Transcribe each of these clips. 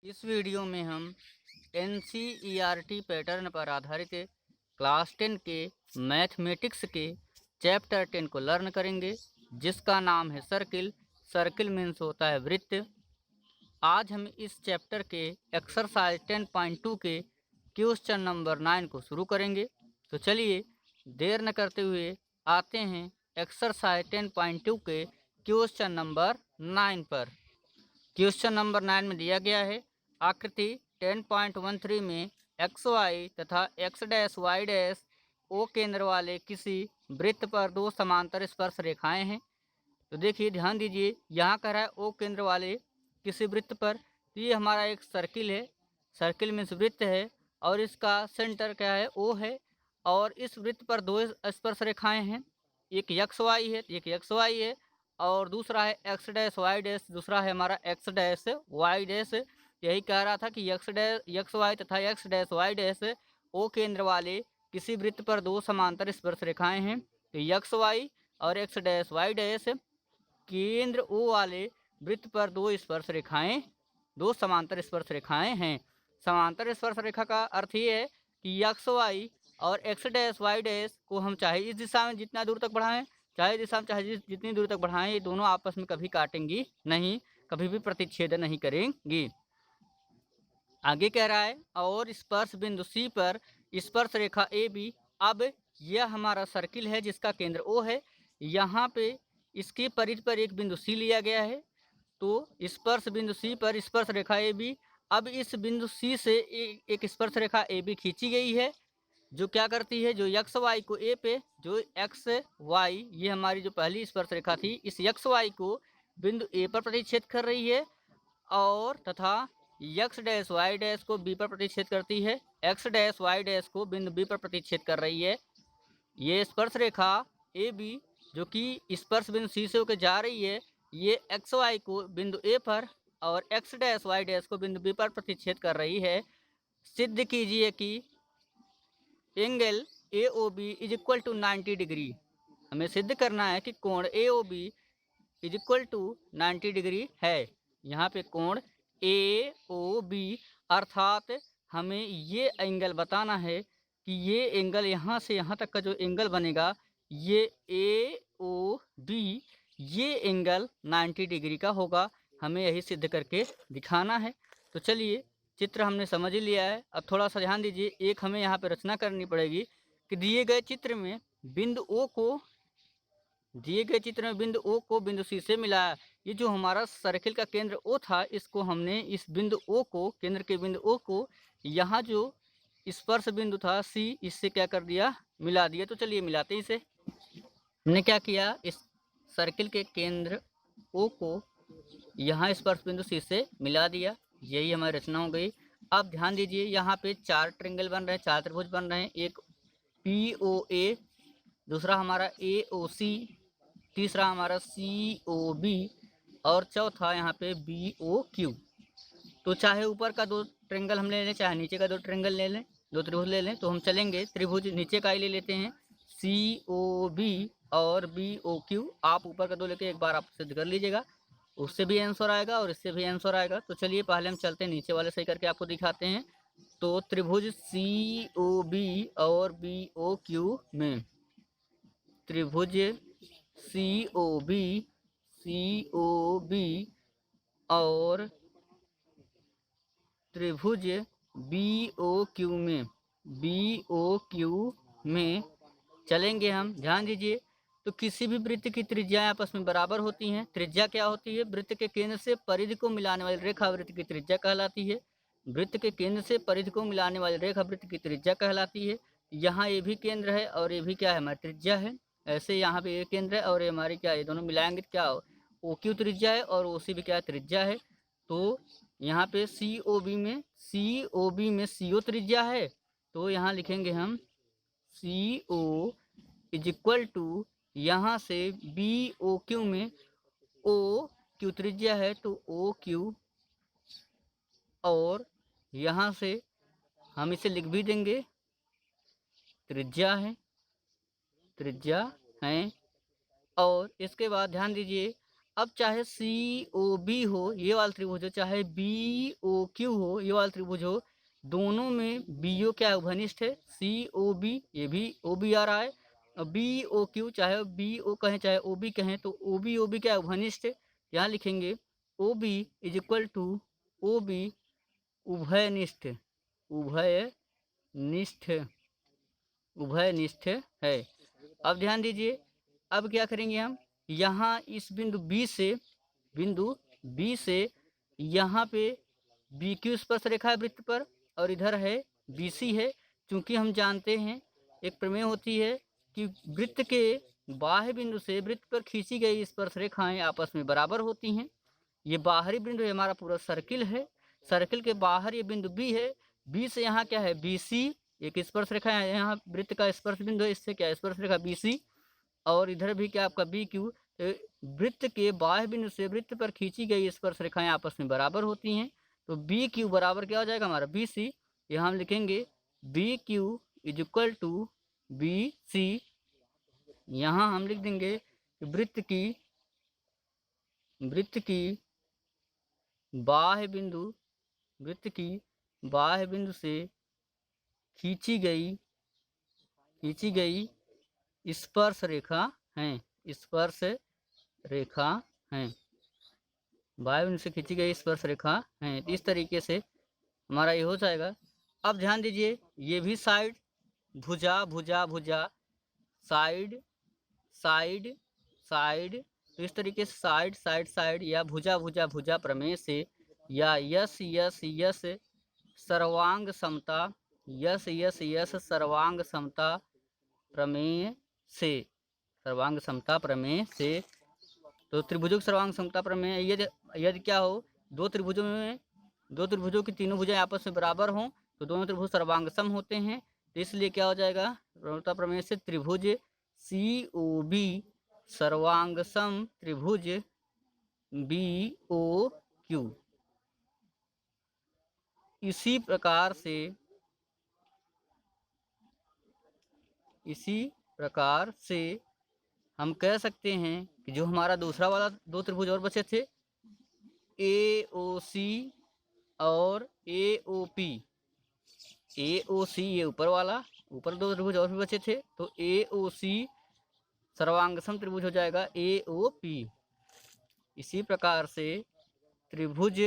इस वीडियो में हम NCERT पैटर्न पर आधारित क्लास 10 के मैथमेटिक्स के चैप्टर 10 को लर्न करेंगे, जिसका नाम है सर्किल। सर्किल मीन्स होता है वृत्त। आज हम इस चैप्टर के एक्सरसाइज 10.2 के क्वेश्चन नंबर 9 को शुरू करेंगे। तो चलिए देर न करते हुए आते हैं एक्सरसाइज 10.2 के क्वेश्चन नंबर 9 पर। क्वेश्चन नंबर 9 में दिया गया है आकृति 10.13 में एक्स वाई तथा x dash y dash O केंद्र वाले किसी वृत्त पर दो समांतर स्पर्श रेखाएं हैं। तो देखिए ध्यान दीजिए, यहाँ कह रहा है ओ केंद्र वाले किसी वृत्त पर। तो ये हमारा एक सर्किल है, सर्किल मीन्स वृत्त है, और इसका सेंटर क्या है, ओ है। और इस वृत्त पर दो स्पर्श रेखाएं हैं, एक एक्स वाई है, एक एक्स वाई है, और दूसरा है एक्स डैश वाई डैश, दूसरा है हमारा एक्स डैश वाई डैश। यही कह रहा था कि एक्स वाई तथा x dash y dash O केंद्र वाले किसी वृत्त पर दो समांतर स्पर्श रेखाएं हैं। तो एक्स वाई और एक्स डैश वाई डैश केंद्र ओ वाले वृत्त पर दो स्पर्श रेखाएं, दो समांतर स्पर्श रेखाएं हैं। समांतर स्पर्श रेखा का अर्थ ये है कि एक्स वाई और एक्स डैश वाई डैश को हम चाहे इस दिशा में जितना दूर तक बढ़ाएं, चाहे दिशा में चाहे जितनी दूर तक बढ़ाएं, ये दोनों आपस में कभी काटेंगी नहीं, कभी भी प्रतिच्छेद नहीं करेंगी। आगे कह रहा है और स्पर्श बिंदु सी पर स्पर्श रेखा ए बी। अब यह हमारा सर्किल है जिसका केंद्र ओ है। यहाँ पे इसके परिधि पर एक बिंदु सी लिया गया है, तो स्पर्श बिंदु सी पर स्पर्श रेखा ए बी। अब इस बिंदु सी से एक स्पर्श रेखा ए बी खींची गई है, जो क्या करती है, जो एक्स वाई को ए पे, जो एक्स वाई ये हमारी जो पहली स्पर्श रेखा थी, इस एक्स वाई को बिंदु ए पर प्रतिच्छेद कर रही है, और तथा एक्स डैश वाई डैश को बी पर प्रतिच्छेद करती है, एक्स डैश वाई डैश को बिंदु बी पर प्रतिच्छेद कर रही है। ये स्पर्श रेखा ए बी जो कि स्पर्श बिंदु सी से होकर जा रही है, ये एक्स वाई को बिंदु ए पर और एक्स डैश वाई डैश को बिंदु बी पर प्रतिच्छेद कर रही है। सिद्ध कीजिए कि angle A O B is equal to 90 degree. हमें सिद्ध करना है कि कोण A O B is equal to 90 degree है। यहाँ पे कोण ए ओ बी अर्थात हमें ये एंगल बताना है कि ये एंगल यहाँ से यहाँ तक का जो एंगल बनेगा, ये ए ओ बी, ये एंगल 90 डिग्री का होगा। हमें यही सिद्ध करके दिखाना है। तो चलिए चित्र हमने समझ ही लिया है। अब थोड़ा सा ध्यान दीजिए, एक हमें यहाँ पे रचना करनी पड़ेगी कि दिए गए चित्र में बिंदु ओ को, दिए गए चित्र में बिंदु ओ को बिंदु सी से मिलाया। ये जो हमारा सर्किल का केंद्र ओ था, इसको हमने इस बिंदु ओ को, केंद्र के बिंदु ओ को, यहाँ जो स्पर्श बिंदु था सी, इससे क्या कर दिया, मिला दिया। तो चलिए मिलाते हैं इसे। हमने क्या किया, इस सर्किल के केंद्र ओ को यहाँ स्पर्श बिंदु सी से मिला दिया। यही हमारी रचना हो गई। अब ध्यान दीजिए, यहाँ पे चार ट्रायंगल बन रहे हैं, चार त्रिभुज बन रहे हैं। एक पी ओ ए, दूसरा हमारा ए ओ सी, तीसरा हमारा सी ओ बी, और चौथा यहाँ पे बी ओ क्यू। तो चाहे ऊपर का दो ट्रायंगल हम ले लें, चाहे नीचे का दो ट्रायंगल ले लें, दो त्रिभुज ले लें, तो हम चलेंगे त्रिभुज नीचे का ही ले लेते हैं, सी ओ बी और बी ओ क्यू। आप ऊपर का दो लेके एक बार आप सिद्ध कर लीजिएगा, उससे भी आंसर आएगा और इससे भी आंसर आएगा। तो चलिए पहले हम चलते हैं नीचे वाले सही करके आपको दिखाते हैं। तो त्रिभुज सी ओ बी और बी ओ क्यू में, त्रिभुज सी ओ बी और त्रिभुज बी ओ क्यू में चलेंगे हम। ध्यान दीजिए, तो किसी भी वृत्त की त्रिज्याएं आपस में बराबर होती हैं। त्रिज्या क्या होती है, वृत्त के केंद्र से परिधि को मिलाने वाली रेखा वृत्त की त्रिज्या कहलाती है। वृत्त के केंद्र से परिधि को मिलाने वाली रेखा वृत्त की त्रिज्या कहलाती है। यहाँ ये भी केंद्र है और ये भी क्या है, हमारी त्रिज्या है। ऐसे यहाँ पे ये केंद्र है और ये हमारी क्या है, ये दोनों मिलाएंगे तो क्या हो, ओ क्यू त्रिज्या है और ओ सी भी क्या है, त्रिज्या है। तो यहाँ पे सी ओ बी में सी ओ त्रिज्या है, तो यहाँ लिखेंगे हम सी ओ इज इक्वल टू, यहाँ से बी ओ क्यू में ओ क्यू त्रिज्या है तो ओ क्यू, और यहाँ से हम इसे लिख भी देंगे, त्रिज्या है। और इसके बाद ध्यान दीजिए, अब चाहे COB हो ये वाला त्रिभुज हो, चाहे BOQ हो ये वाला त्रिभुज हो, दोनों में BO क्या है, उभयनिष्ठ है। COB ये भी OB आ रहा है, और BOQ चाहे BO कहें चाहे OB कहें तो OB क्या है, उभयनिष्ठ है। यहाँ लिखेंगे OB is equal to OB उभयनिष्ठ, उभयनिष्ठ, उभयनिष्ठ है। अब ध्यान दीजिए, अब क्या करेंगे हम, यहाँ इस बिंदु B से यहाँ पे BQ स्पर्श रेखा है वृत्त पर, और इधर है BC है। क्योंकि हम जानते हैं एक प्रमेय होती है कि वृत्त के बाह्य बिंदु से वृत्त पर खींची गई स्पर्श रेखाएं आपस में बराबर होती हैं। ये बाहरी बिंदु है, हमारा पूरा सर्किल है, सर्किल के बाहर ये बिंदु B है। B से यहाँ क्या है, BC एक स्पर्श रेखा है, यहाँ वृत्त का स्पर्श बिंदु है, इससे क्या स्पर्श रेखा BC, और इधर भी क्या आपका BQ। वृत्त के बाह्य बिंदु से वृत्त पर खींची गई स्पर्श रेखाएं आपस में बराबर होती हैं। तो BQ बराबर क्या हो जाएगा हमारा BC। यहाँ हम लिखेंगे BQ is equal to BC। यहाँ हम लिख देंगे वृत्त की बाह्य बिंदु से खींची गई स्पर्श रेखा हैं, बाह्य बिंदु से खींची गई स्पर्श रेखा हैं। इस तरीके से हमारा ये हो जाएगा। अब ध्यान दीजिए, ये भी साइड, भुजा, साइड, तो इस तरीके से साइड या भुजा प्रमेय से, या यस सर्वांग समता, यस सर्वांग समता प्रमेय से, तो त्रिभुजों की सर्वांग समता प्रमेय यदि क्या हो, दो त्रिभुजों की तीनों भुजाएं आपस में बराबर हों तो दोनों त्रिभुज सर्वांगसम होते हैं। तो इसलिए क्या हो जाएगा, समता प्रमेय से त्रिभुज COB सर्वांगसम त्रिभुज BOQ। इसी प्रकार से हम कह सकते हैं कि जो हमारा दूसरा वाला दो त्रिभुज और बचे थे, AOC और AOP, ये ऊपर दो त्रिभुज और भी बचे थे, तो AOC सर्वांगसम त्रिभुज हो जाएगा AOP। इसी प्रकार से त्रिभुज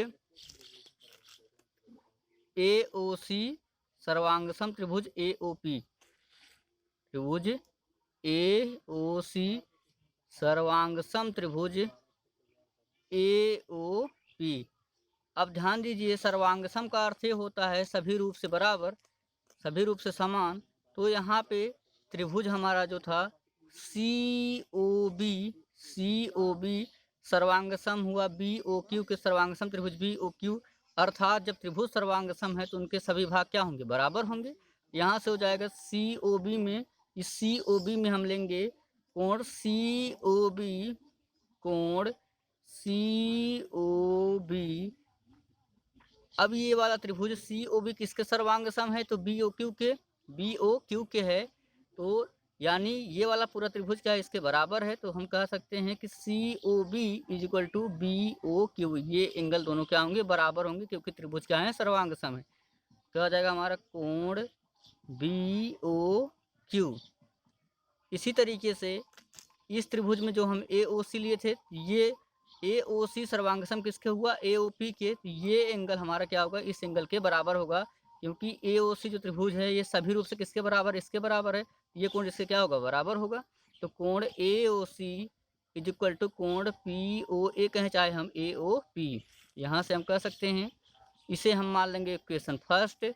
AOC सर्वांगसम त्रिभुज AOP, त्रिभुज AOC सर्वांगसम त्रिभुज AOP। अब ध्यान दीजिए, सर्वांगसम का अर्थ होता है सभी रूप से बराबर, सभी रूप से समान। तो यहाँ पे त्रिभुज हमारा जो था COB सर्वांगसम हुआ BOQ के सर्वांगसम त्रिभुज BOQ, अर्थात जब त्रिभुज सर्वांगसम है तो उनके सभी भाग क्या होंगे, बराबर होंगे। यहाँ से हो जाएगा COB में, इस COB में हम लेंगे कोण COB। अब ये वाला त्रिभुज COB किसके सर्वांगसम है, तो BOQ के है। तो यानी ये वाला पूरा त्रिभुज क्या है, इसके बराबर है। तो हम कह सकते हैं कि COB is equal to BOQ, ये एंगल दोनों क्या होंगे, बराबर होंगे, क्योंकि त्रिभुज क्या है, सर्वांगसम है। क्या हो जाएगा हमारा कोण BOQ। इसी तरीके से इस त्रिभुज में जो हम AOC लिए थे, ये AOC सर्वांगसम किसके हुआ, AOP के। तो ये एंगल हमारा क्या होगा, इस एंगल के बराबर होगा, क्योंकि AOC जो त्रिभुज है ये सभी रूप से किसके बराबर, इसके बराबर है। ये कोण इसके क्या होगा, बराबर होगा। तो कोण AOC इज इक्वल टू कोण POA कहें चाहे हम AOP। यहाँ से हम कह सकते हैं, इसे हम मान लेंगे इक्वेशन फर्स्ट।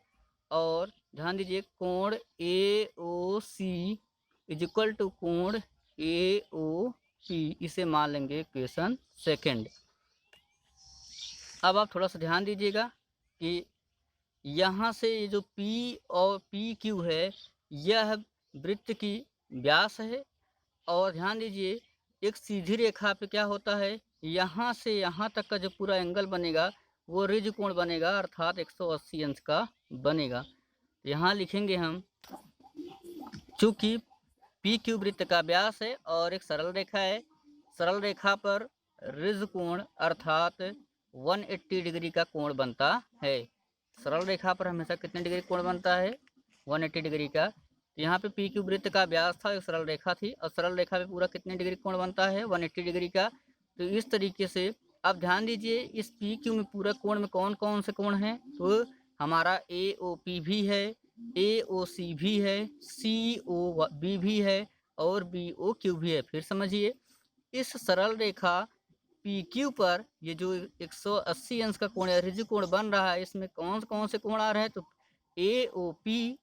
और ध्यान दीजिए, कोण AOC इज इक्वल टू कोण AOP, इसे मान लेंगे इक्वेशन सेकंड। अब आप थोड़ा सा ध्यान दीजिएगा कि यहाँ से ये जो P और PQ है, यह वृत्त की व्यास है। और ध्यान दीजिए, एक सीधी रेखा पे क्या होता है, यहाँ से यहाँ तक का जो पूरा एंगल बनेगा वो रिज कोण बनेगा, अर्थात 180 अंश का बनेगा। यहाँ लिखेंगे हम, चूँकि PQ वृत्त का व्यास है और एक सरल रेखा है, सरल रेखा पर ऋज कोण अर्थात 180 डिग्री का कोण बनता है। सरल रेखा पर हमेशा कितने डिग्री कोण बनता है? 180 डिग्री का। तो यहाँ पे पी क्यू वृत्त का व्यास था, एक सरल रेखा थी, और सरल रेखा पे पूरा कितने डिग्री कोण बनता है? 180 डिग्री का। तो इस तरीके से अब ध्यान दीजिए, इस पी क्यू में पूरा कोण में कौन कौन से कोण हैं? तो हमारा ए ओ पी भी है, ए ओ सी भी है, सी ओ बी भी है, और बी ओ क्यू भी है। फिर समझिए, इस सरल रेखा पी क्यू पर ये जो 180 अंश का कोण या ऋजु कोण बन रहा है, इसमें कौन से कोण आ रहे हैं? तो A O P,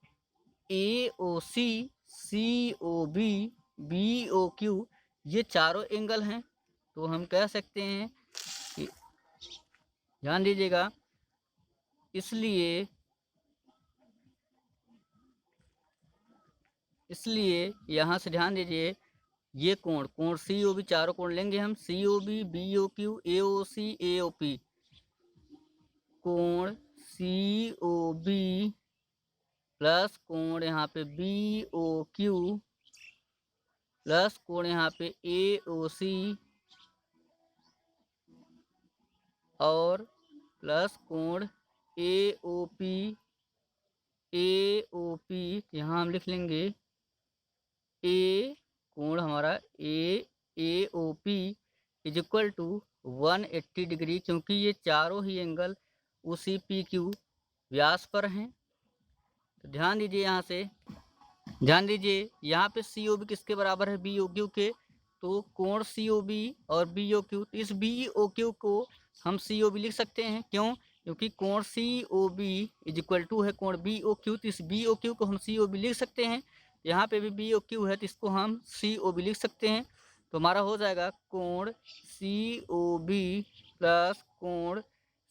A O C, C O B, B O Q, ये चारों एंगल हैं। तो हम कह सकते हैं कि, ध्यान दीजिएगा, इसलिए यहाँ से ध्यान दीजिए, ये कोण सी ओ बी, चारों कोण लेंगे हम, सी ओ बी ओ क्यू, ए ओ सी, ए ओ पी। कोण सी ओ बी प्लस कोण यहाँ पे बी ओ क्यू प्लस कोण यहाँ पे ए ओ सी और प्लस कोण ए ओ पी, यहाँ हम लिख लेंगे ए कोण हमारा A O P is equal to 180 degree, क्योंकि ये चारों ही एंगल उसी पी क्यू व्यास पर हैं। तो ध्यान दीजिए, यहाँ से ध्यान दीजिए, यहाँ पे सी ओ बी किसके बराबर है? बी ओ क्यू के। तो कोण सी ओ बी और बी ओ क्यू, तो इस बी ओ क्यू को हम सी ओ बी लिख सकते हैं। क्यों? क्योंकि कोण C O B is equal to है कोण बी ओ क्यू, तो इस बी ओ क्यू को हम सी ओ बी लिख सकते हैं। यहाँ पे भी बी ओ क्यू है, तो इसको हम सी ओ बी लिख सकते हैं। तो हमारा हो जाएगा कोण सी ओ बी प्लस कोण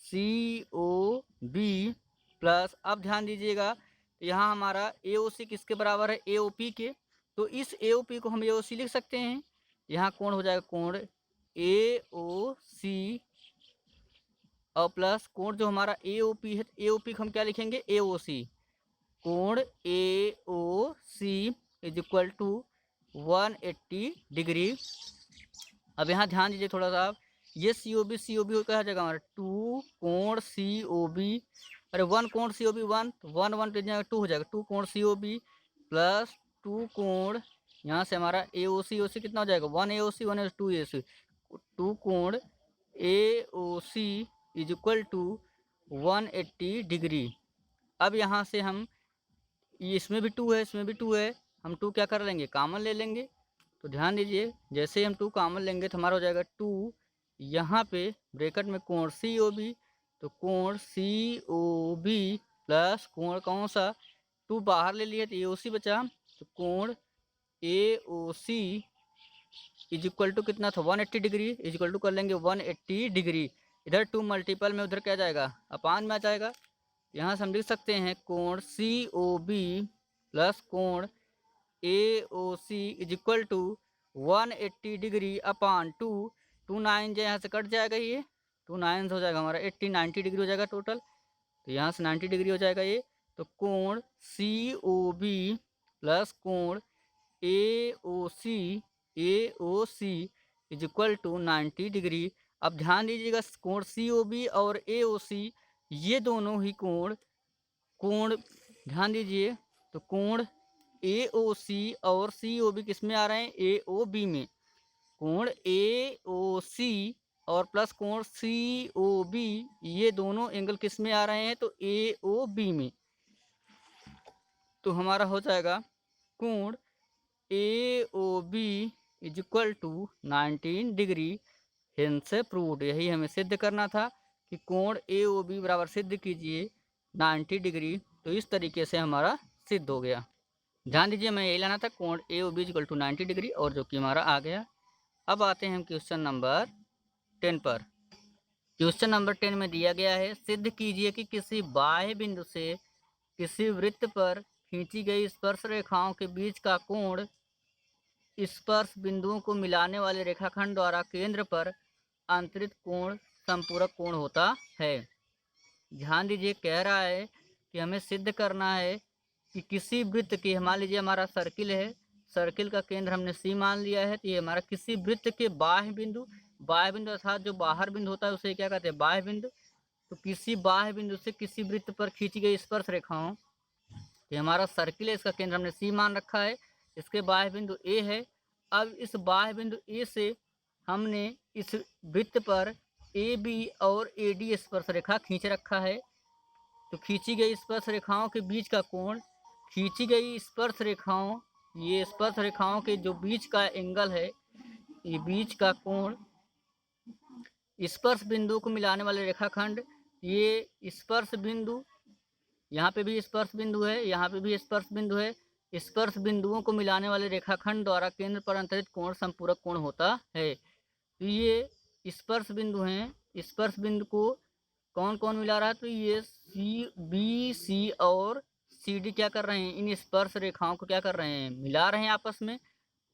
सी ओ बी प्लस, अब ध्यान दीजिएगा, यहाँ हमारा ए ओ सी किसके बराबर है? ए ओ पी के। तो इस ए ओ पी को हम ए ओ सी लिख सकते हैं। यहाँ कोण हो जाएगा कोण ए ओ सी और प्लस कोण जो हमारा ए ओ पी है, ए ओ पी को हम क्या लिखेंगे? ए ओ सी। कोण A O C is equal to 180 degree. अब यहाँ ध्यान दीजिए थोड़ा सा, ये सी ओ बी कहा जाएगा हमारा 2 कोण सी ओ बी, अरे 1 कोण सी ओ बी 1, तो 1 1 तो 2 हो जाएगा, 2 कोण सी ओ बी प्लस 2 कोण, यहाँ से हमारा ए ओ सी कितना हो जाएगा? 1 ए ओ सी 1 ए 2 ए सी, 2 कोण A O C is equal to 180 degree. अब यहाँ से हम, इसमें भी 2 है, इसमें भी 2 है, हम 2 क्या कर लेंगे? कॉमन ले लेंगे। तो ध्यान दीजिए, जैसे ही हम 2 कॉमन लेंगे तो हमारा हो जाएगा 2, यहाँ पे ब्रैकेट में कोण सी ओ बी, तो कोण सी ओ बी प्लस कोण कौन सा? 2 बाहर ले लिए तो ए ओ सी बचा, तो कोण A O C is equal to कितना था? 180 डिग्री, इज इक्वल टू कर लेंगे 180 डिग्री। इधर 2 मल्टीपल में, उधर क्या जाएगा? अपान में आ जाएगा। यहाँ से हम लिख सकते हैं कोण सी ओ बी प्लस कोण A O C is equal to 180 degree upon 2, 2 9 जो यहाँ से कट जाएगा, ये 2 9 हो जाएगा हमारा 80 90 डिग्री हो जाएगा टोटल। तो यहाँ से 90 डिग्री हो जाएगा ये। तो कोण सी ओ बी प्लस कोण A O C is equal to 90 degree. अब ध्यान दीजिएगा, कोण सी ओ बी और ए ओ सी, ये दोनों ही कोण ध्यान दीजिए, तो कोण ए ओ सी और सी ओ बी किस में आ रहे हैं? ए ओ बी में। कोण ए ओ सी और प्लस कोण सी ओ बी, ये दोनों एंगल किस में आ रहे हैं? तो ए ओ बी में। तो हमारा हो जाएगा कोण A O B is equal to 19 degree. Hence proved, यही हमें सिद्ध करना था कि कोण ए ओ बी बराबर सिद्ध कीजिए 90 डिग्री। तो इस तरीके से हमारा सिद्ध हो गया। ध्यान दीजिए, मैं यही लाना था कोण A O B equal to 90 degree, और जो कि हमारा आ गया। अब आते हैं हम क्वेश्चन नंबर 10 पर। क्वेश्चन नंबर 10 में दिया गया है, सिद्ध कीजिए कि किसी बाह्य बिंदु से किसी वृत्त पर खींची गई स्पर्श रेखाओं के बीच का कोण स्पर्श बिंदुओं को मिलाने वाले रेखाखंड द्वारा केंद्र पर अंतरित कोण संपूरक कोण होता है। ध्यान दीजिए, कह रहा है कि हमें सिद्ध करना है कि किसी वृत्त के, मान लीजिए हमारा सर्किल है, सर्किल का केंद्र हमने सी मान लिया है, तो ये हमारा किसी वृत्त के बाह्य बिंदु, बाह्य बिंदु अर्थात जो बाहर बिंदु होता है उसे क्या कहते हैं, बाह्य बिंदु। तो किसी बाह्य बिंदु से किसी वृत्त पर खींची गई स्पर्श रेखाओं, ये हमारा सर्किल है, इसका केंद्र हमने सी मान रखा है, इसके बाह्य बिंदु ए है। अब इस बाह्य बिंदु ए से हमने इस वृत्त पर ए बी और ए डी स्पर्श रेखा खींच रखा है। तो खींची गई स्पर्श रेखाओं के बीच का कोण, खींची गई स्पर्श रेखाओं, ये स्पर्श रेखाओं के जो बीच का एंगल है, ये बीच का कोण, स्पर्श बिंदु को मिलाने वाले रेखाखंड, ये स्पर्श बिंदु, यहाँ पे भी स्पर्श बिंदु है, यहाँ पे भी स्पर्श बिंदु है, स्पर्श बिंदुओं को मिलाने वाले रेखाखंड द्वारा केंद्र पर अंतरित कोण संपूरक कोण होता है। तो ये स्पर्श बिंदु हैं, स्पर्श बिंदु को कौन कौन मिला रहा है, तो ये सी बी सी और सी डी क्या कर रहे हैं, इन स्पर्श रेखाओं को क्या कर रहे हैं, मिला रहे हैं आपस में।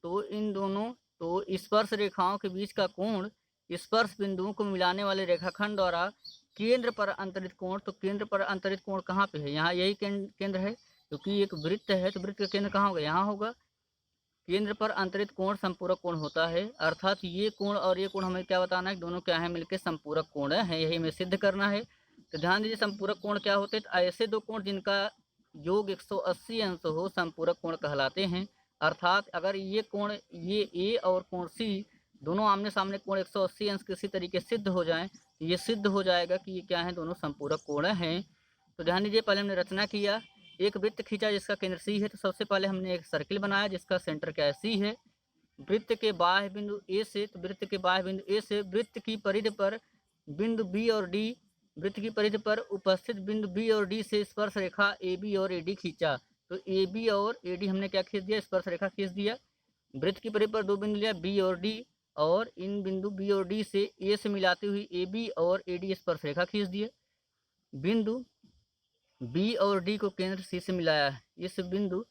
तो इन दोनों, तो स्पर्श रेखाओं के बीच का कोण स्पर्श बिंदुओं को मिलाने वाले रेखाखंड द्वारा केंद्र पर अंतरित कोण, तो केंद्र पर अंतरित कोण कहाँ पे है, यहाँ यही केंद्र है, क्योंकि एक वृत्त है तो वृत्त का केंद्र कहाँ होगा, यहाँ होगा। केंद्र पर अंतरित कोण संपूरक कोण होता है, अर्थात ये कोण और ये कोण हमें क्या बताना है, दोनों क्या है, मिलकर संपूरक कोण है, यही हमें सिद्ध करना है। तो ध्यान दीजिए, संपूरक कोण क्या होते हैं, तो ऐसे दो कोण जिनका योग 180 अंश हो संपूरक कोण कहलाते हैं। अर्थात अगर ये कोण, ये ए और कोण सी दोनों आमने सामने कोण 180 अंश किसी तरीके सिद्ध हो जाएं, तो ये सिद्ध हो जाएगा कि ये क्या है, दोनों संपूरक कोण हैं। तो ध्यान दीजिए, पहले हमने रचना किया, एक वृत्त खींचा जिसका केंद्र सी है, तो सबसे पहले हमने एक सर्किल बनाया जिसका सेंटर क्या है, सी है। वृत्त के बाह्य बिंदु ए से, तो वृत्त के बाह्य बिंदु ए से वृत्त की परिधि पर बिंदु बी और डी, वृत्त की परिधि पर उपस्थित बिंदु बी और डी से स्पर्श रेखा ए बी और ए डी खींचा। तो ए बी और ए डी हमने क्या खींच दिया, स्पर्श रेखा खींच दिया। वृत्त की परिधि पर दो बिंदु लिया बी और डी, और इन बिंदु बी और डी से ए से मिलाती हुई ए बी और ए डी स्पर्श रेखा खींच दिए। बिंदु बी और डी को केंद्र सी से मिलाया है, इस बिंदु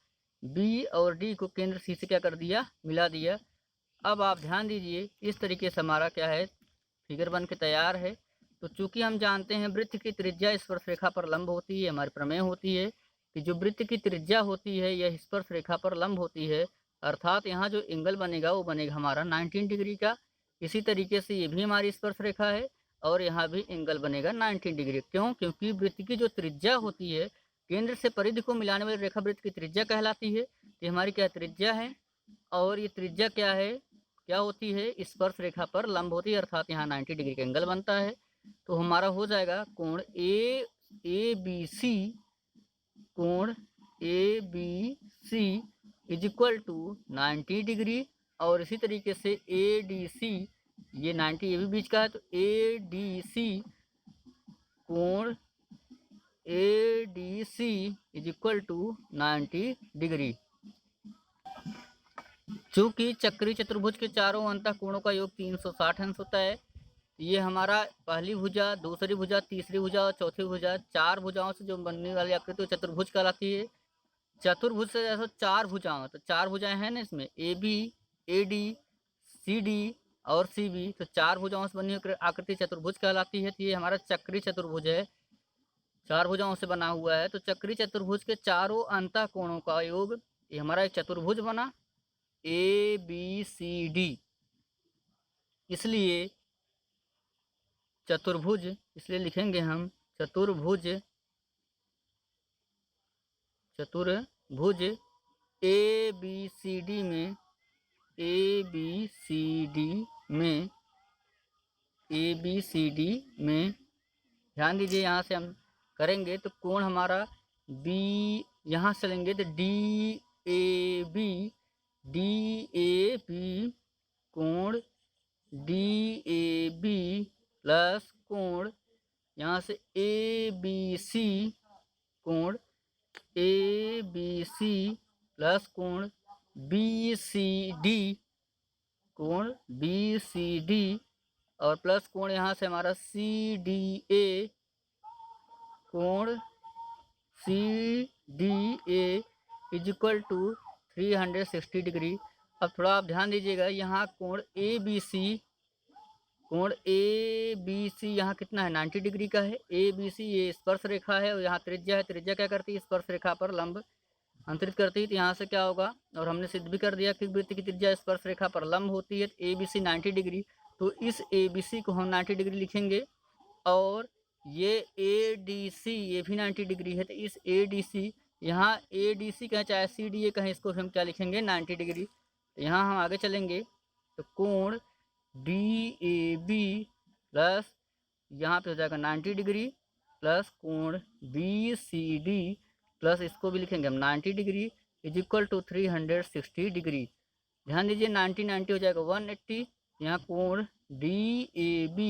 बी और डी को केंद्र सी से क्या कर दिया, मिला दिया। अब आप ध्यान दीजिए, इस तरीके से हमारा क्या है, फिगर बन के तैयार है। तो चूंकि हम जानते हैं वृत्त की त्रिज्या स्पर्श रेखा पर लंब होती है, हमारी प्रमेय होती है कि जो वृत्त की त्रिज्या होती है यह स्पर्श रेखा पर लंब होती है, अर्थात यहाँ जो एंगल बनेगा वो बनेगा हमारा 19 डिग्री का। इसी तरीके से ये भी हमारी स्पर्श रेखा है और यहाँ भी एंगल बनेगा 19 डिग्री। क्यों, क्योंकि वृत्त की जो त्रिज्या होती है, केंद्र से परिधि को मिलाने वाली रेखा वृत्त की त्रिज्या कहलाती है। ये हमारी क्या त्रिज्या है, और ये त्रिज्या क्या है, क्या होती है, स्पर्श रेखा पर लंब होती है, अर्थात यहाँ 90 डिग्री का एंगल बनता है। तो हमारा हो जाएगा कोण ए बी सी, कोण A B C is equal to 90 degree, और इसी तरीके से ए डी सी, ये 90 ये भी बीच का है, तो ए डी सी, कोण A D C is equal to 90 degree. चूँकि चक्रीय चतुर्भुज के चारों अंतः कोणों का योग 360 अंश होता है, ये हमारा पहली भुजा, दूसरी भुजा, तीसरी भुजा और चौथी भुजा, चार भुजाओं से जो बनने वाली आकृति चतुर्भुज कहलाती है। चतुर्भुज से जैसे चार भुजाओं, तो चार भुजाएं हैं ना इसमें, A B, A D, C D और सी बी, तो चार भुजाओं से बनी हुई आकृति चतुर्भुज कहलाती है। तो ये हमारा चक्रीय चतुर्भुज है, चार भुजाओं से बना हुआ है। तो चक्रीय चतुर्भुज के चारों अंतः कोणों का योग, ये हमारा एक चतुर्भुज बना ए बी सी डी, इसलिए चतुर्भुज, इसलिए लिखेंगे हम चतुर्भुज, चतुर्भुज ए बी सी डी में, ए बी सी डी में, ए बी सी डी में, ध्यान दीजिए यहाँ से हम करेंगे तो कोण हमारा बी, यहाँ से लेंगे तो डी ए बी, कोण डी ए बी प्लस कोण यहाँ से ए बी सी, कोण ए बी सी प्लस कोण बी सी डी, कोण बी सी डी, और प्लस कोण यहाँ से हमारा सी डी ए, कोण C D A is equal to 360 degree. अब थोड़ा आप ध्यान दीजिएगा, यहाँ कोण ए बी सी, कोण ए बी सी यहाँ कितना है, 90 डिग्री का है। ए बी सी ये स्पर्श रेखा है और यहाँ त्रिज्या है, त्रिज्या क्या करती है, स्पर्श रेखा पर लंब अंतरित करती है। तो यहाँ से क्या होगा, और हमने सिद्ध भी कर दिया कि वृत्त की त्रिज्या स्पर्श रेखा पर लंब होती है। ए बी सी 90 डिग्री, तो इस ABC को हम 90 डिग्री लिखेंगे, और ये ADC ये भी 90 डिग्री है, तो इस ADC यहाँ ADC कहें चाहे CDA कहें, इसको हम क्या लिखेंगे 90 डिग्री। तो यहाँ हम आगे चलेंगे तो कोण DAB प्लस यहाँ पे हो जाएगा 90 डिग्री प्लस कोण BCD प्लस इसको भी लिखेंगे हम 90 degree is equal to 360 degree. ध्यान दीजिए 90 हो जाएगा 180। यहाँ कोण DAB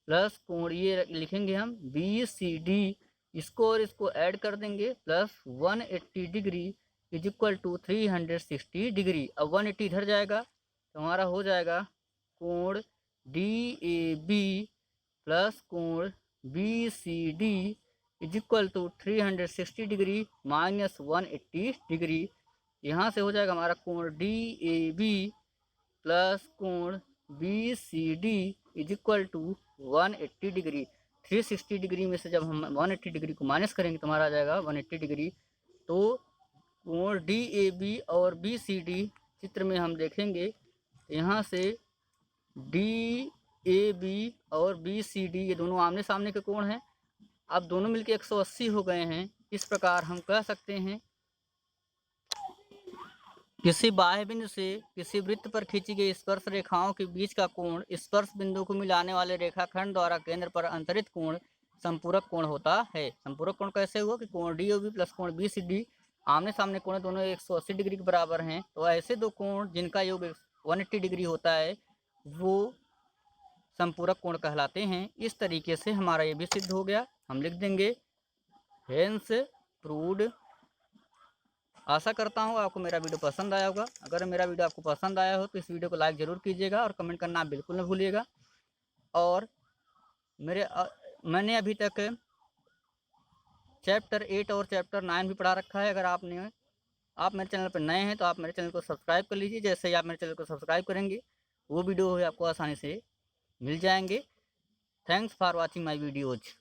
प्लस कोण ये लिखेंगे हम BCD, इसको और इसको ऐड कर देंगे plus 180 degree is equal to 360 degree. अब 180 इधर जाएगा तो हमारा हो जाएगा कोण DAB प्लस कोण BCD is equal to 360 degree minus 180 degree. यहाँ से हो जाएगा हमारा कोण DAB प्लस कोण BCD is equal to 180 degree. 360 degree में से जब हम 180 डिग्री को माइनस करेंगे तो हमारा आ जाएगा 180 डिग्री। तो कोण DAB और BCD चित्र में हम देखेंगे, यहाँ से DAB और BCD ये दोनों आमने सामने के कोण हैं। अब दोनों मिलके 180 हो गए हैं। इस प्रकार हम कह सकते हैं किसी बाह्य बिंदु से किसी वृत्त पर खींची गई स्पर्श रेखाओं के बीच का कोण स्पर्श बिंदु को मिलाने वाले रेखाखंड द्वारा केंद्र पर अंतरित कोण संपूरक कोण होता है। संपूरक कोण कैसे हुआ कि कोण DAB प्लस कोण BCD आमने सामने कोण दोनों 180 डिग्री के बराबर हैं, तो ऐसे दो कोण जिनका योग 180 डिग्री होता है वो संपूरक कोण कहलाते हैं। इस तरीके से हमारा ये भी सिद्ध हो गया। हम लिख देंगे हेंस प्रूव्ड। आशा करता हूँ आपको मेरा वीडियो पसंद आया होगा। अगर मेरा वीडियो आपको पसंद आया हो तो इस वीडियो को लाइक ज़रूर कीजिएगा और कमेंट करना बिल्कुल न भूलिएगा। और मैंने अभी तक चैप्टर 8 और चैप्टर 9 भी पढ़ा रखा है। अगर आप मेरे चैनल पर नए हैं तो आप मेरे चैनल को सब्सक्राइब कर लीजिए। जैसे ही आप मेरे चैनल को सब्सक्राइब करेंगे वो वीडियो आपको आसानी से मिल जाएंगे। Thanks for watching my videos.